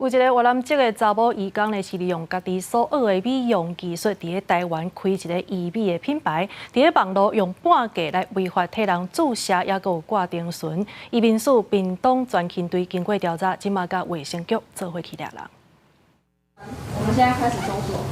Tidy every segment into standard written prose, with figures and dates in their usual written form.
有一个越南籍的查某移工呢，是利用家己所学的美容技术，伫台湾开一个医美的品牌，伫网络用半价来违法替人注射，也有挂丁醇。移民署屏东专勤队经过调查，今嘛甲卫生局做伙去抓人。我们现在开始搜索。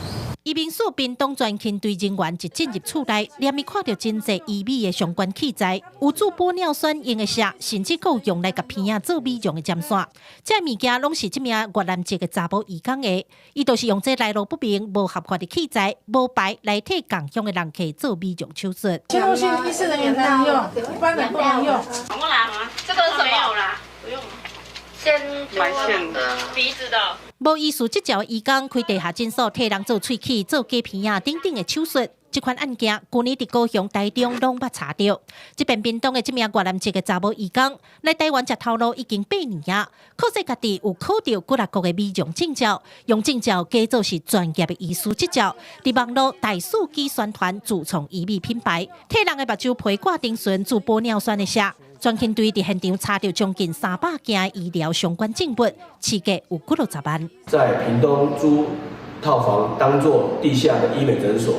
移民署屏东专勤队人员一进入厝内，连咪看到真侪医美的相关器材，有注玻尿酸用的射，甚至有用来甲鼻仔做美容的针线。这物件拢是这名越南籍的查某移工的，伊就是用这来路不明、无合法的器材、无牌来替共乡的人客做美容手术。侵入性医师人员才能用，一般人不能用。我拿吗？这个是什么？没有啦，不用。先埋线的鼻子的。 无医师执照移工开地下诊所替人做喙齿、做假鼻仔等等的手术，这款案件去年伫高雄、台中拢捌查到。这边屏东的这名越南籍的查某移工来台湾食头路已经8年啊，可惜家己有考到几6国的美容证照，用证照假做是专业的医师执照，伫网络大数据宣传自创医美品牌，替人的目睭皮挂丁醇、注玻尿酸的射。 专勤队伫现场查到将近300件医疗相关证物，市价有60万。在屏东租套房当作地下的医美诊所，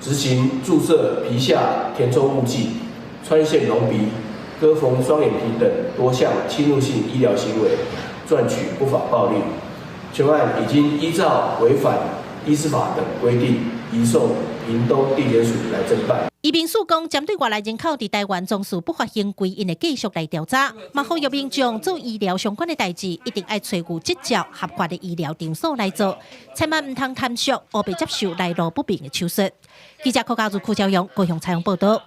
执行注射皮下填充物剂、穿线隆鼻、割缝双眼皮等多项侵入性医疗行为，赚取不法暴利。全案已经依照违反医师法等规定，移送屏东地检署来侦办。 移民署讲，针对外来人口伫台湾从事不法行为，因会继续来调查。嘛，呼吁民众做医疗相关的代志，一定要找有执照、合法的医疗场所来做，千万唔通贪俗，或被接受来路不明的手术。记者柯家如、柯朝阳高雄采访报道。